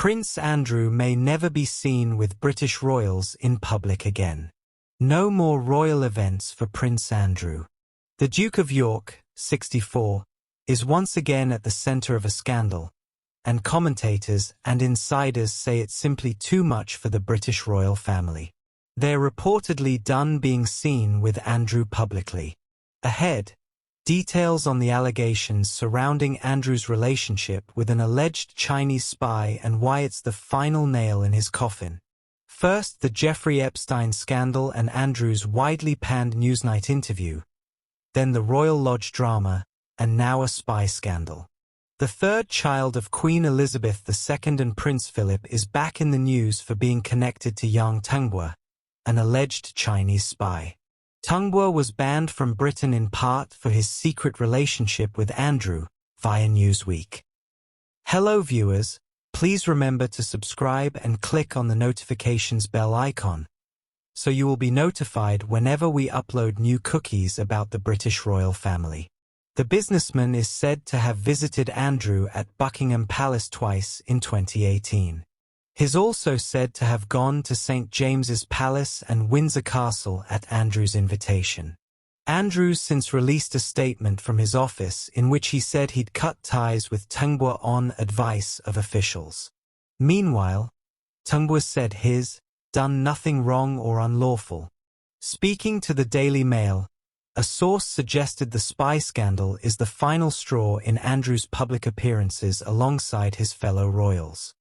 Prince Andrew may never be seen with British royals in public again. No more royal events for Prince Andrew. The Duke of York, 64, is once again at the center of a scandal, and commentators and insiders say it's simply too much for the British royal family. They're reportedly done being seen with Andrew publicly. Ahead, details on the allegations surrounding Andrew's relationship with an alleged Chinese spy and why it's the final nail in his coffin. First, the Jeffrey Epstein scandal and Andrew's widely panned Newsnight interview. Then the Royal Lodge drama, and now a spy scandal. The third child of Queen Elizabeth II and Prince Philip is back in the news for being connected to Yang Tengbo, an alleged Chinese spy. Tengbo was banned from Britain in part for his secret relationship with Andrew, via Newsweek. Hello viewers, please remember to subscribe and click on the notifications bell icon, so you will be notified whenever we upload new cookies about the British royal family. The businessman is said to have visited Andrew at Buckingham Palace twice in 2018. He's also said to have gone to St. James's Palace and Windsor Castle at Andrew's invitation. Andrew's since released a statement from his office in which he said he'd cut ties with Tengbo on advice of officials. Meanwhile, Tengbo said he's done nothing wrong or unlawful. Speaking to the Daily Mail, a source suggested the spy scandal is the final straw in Andrew's public appearances alongside his fellow royals.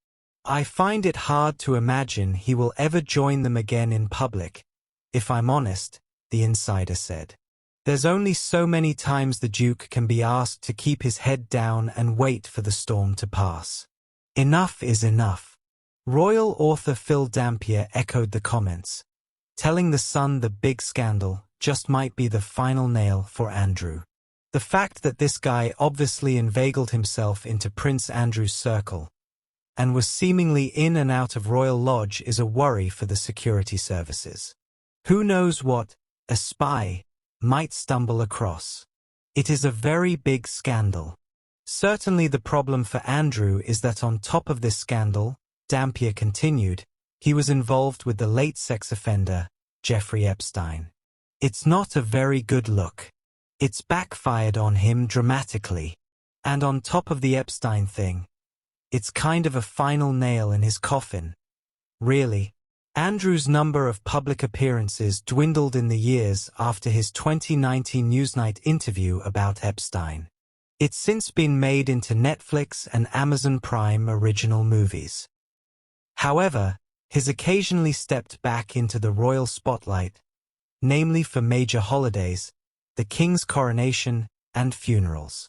I find it hard to imagine he will ever join them again in public, if I'm honest, the insider said. There's only so many times the Duke can be asked to keep his head down and wait for the storm to pass. Enough is enough. Royal author Phil Dampier echoed the comments, telling The Sun the big scandal just might be the final nail for Andrew. The fact that this guy obviously inveigled himself into Prince Andrew's circle and was seemingly in and out of Royal Lodge is a worry for the security services. Who knows what a spy might stumble across. It is a very big scandal. Certainly the problem for Andrew is that on top of this scandal, Dampier continued, he was involved with the late sex offender, Jeffrey Epstein. It's not a very good look. It's backfired on him dramatically. And on top of the Epstein thing, it's kind of a final nail in his coffin. Really, Andrew's number of public appearances dwindled in the years after his 2019 Newsnight interview about Epstein. It's since been made into Netflix and Amazon Prime original movies. However, he's occasionally stepped back into the royal spotlight, namely for major holidays, the King's coronation, and funerals.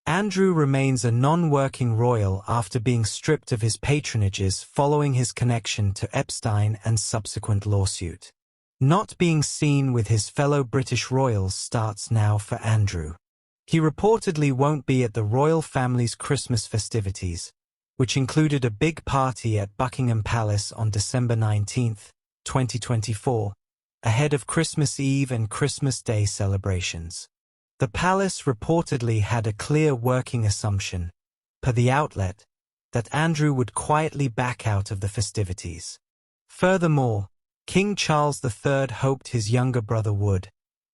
Andrew remains a non-working royal after being stripped of his patronages following his connection to Epstein and subsequent lawsuit. Not being seen with his fellow British royals starts now for Andrew. He reportedly won't be at the royal family's Christmas festivities, which included a big party at Buckingham Palace on December 19, 2024, ahead of Christmas Eve and Christmas Day celebrations. The palace reportedly had a clear working assumption, per the outlet, that Andrew would quietly back out of the festivities. Furthermore, King Charles III hoped his younger brother would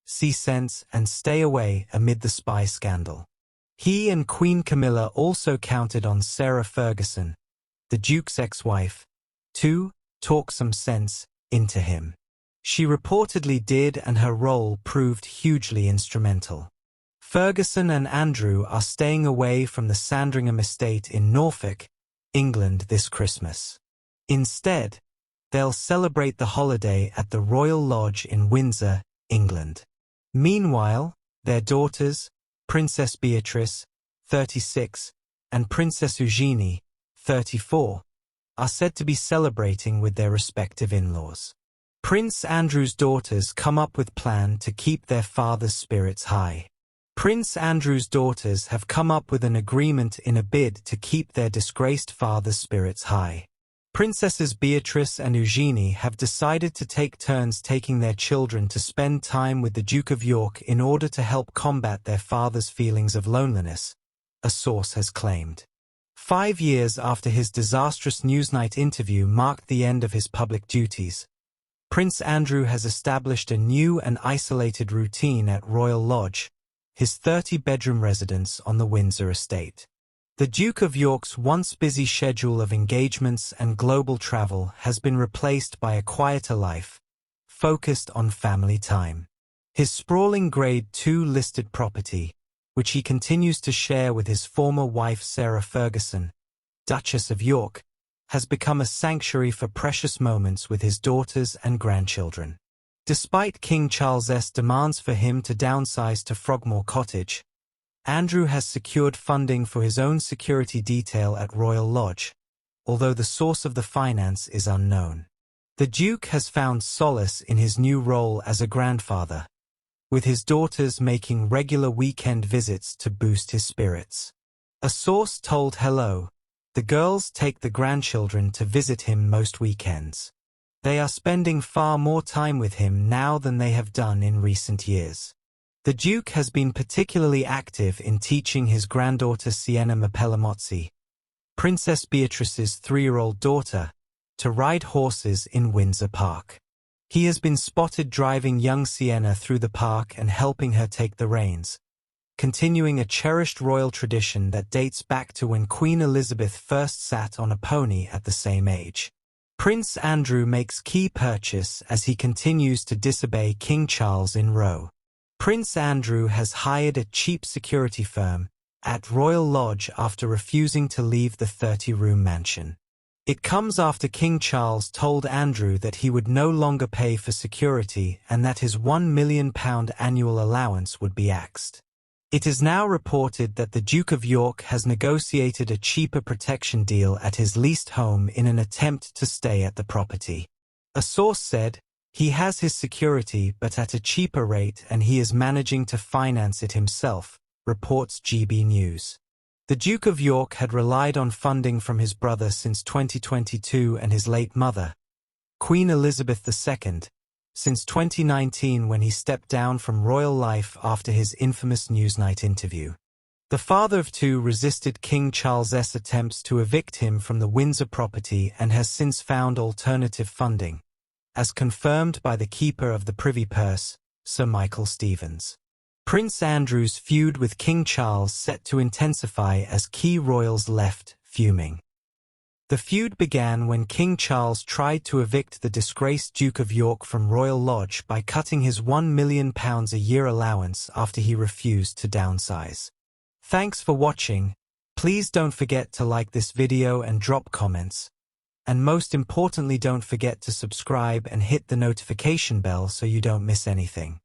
see sense and stay away amid the spy scandal. He and Queen Camilla also counted on Sarah Ferguson, the Duke's ex-wife, to talk some sense into him. She reportedly did, and her role proved hugely instrumental. Ferguson and Andrew are staying away from the Sandringham estate in Norfolk, England this Christmas. Instead, they'll celebrate the holiday at the Royal Lodge in Windsor, England. Meanwhile, their daughters, Princess Beatrice, 36, and Princess Eugenie, 34, are said to be celebrating with their respective in-laws. Prince Andrew's daughters come up with a plan to keep their father's spirits high. Prince Andrew's daughters have come up with an agreement in a bid to keep their disgraced father's spirits high. Princesses Beatrice and Eugenie have decided to take turns taking their children to spend time with the Duke of York in order to help combat their father's feelings of loneliness, a source has claimed. 5 years after his disastrous Newsnight interview marked the end of his public duties, Prince Andrew has established a new and isolated routine at Royal Lodge, his 30-bedroom residence on the Windsor estate. The Duke of York's once busy schedule of engagements and global travel has been replaced by a quieter life, focused on family time. His sprawling Grade II listed property, which he continues to share with his former wife Sarah Ferguson, Duchess of York, has become a sanctuary for precious moments with his daughters and grandchildren. Despite King Charles's demands for him to downsize to Frogmore Cottage, Andrew has secured funding for his own security detail at Royal Lodge, although the source of the finance is unknown. The Duke has found solace in his new role as a grandfather, with his daughters making regular weekend visits to boost his spirits. A source told Hello, the girls take the grandchildren to visit him most weekends. They are spending far more time with him now than they have done in recent years. The Duke has been particularly active in teaching his granddaughter Sienna Mapellamozzi, Princess Beatrice's 3-year-old daughter, to ride horses in Windsor Park. He has been spotted driving young Sienna through the park and helping her take the reins, continuing a cherished royal tradition that dates back to when Queen Elizabeth first sat on a pony at the same age. Prince Andrew makes key purchase as he continues to disobey King Charles in Row. Prince Andrew has hired a cheap security firm at Royal Lodge after refusing to leave the 30-room mansion. It comes after King Charles told Andrew that he would no longer pay for security and that his £1 million annual allowance would be axed. It is now reported that the Duke of York has negotiated a cheaper protection deal at his leased home in an attempt to stay at the property. A source said, "He has his security but at a cheaper rate and he is managing to finance it himself," reports GB News. The Duke of York had relied on funding from his brother since 2022 and his late mother, Queen Elizabeth II, since 2019 when he stepped down from royal life after his infamous Newsnight interview. The father of two resisted King Charles's attempts to evict him from the Windsor property and has since found alternative funding, as confirmed by the Keeper of the Privy Purse, Sir Michael Stevens. Prince Andrew's feud with King Charles set to intensify as key royals left, fuming. The feud began when King Charles tried to evict the disgraced Duke of York from Royal Lodge by cutting his £1 million a year allowance after he refused to downsize. Thanks for watching. Please don't forget to like this video and drop comments. And most importantly, don't forget to subscribe and hit the notification bell so you don't miss anything.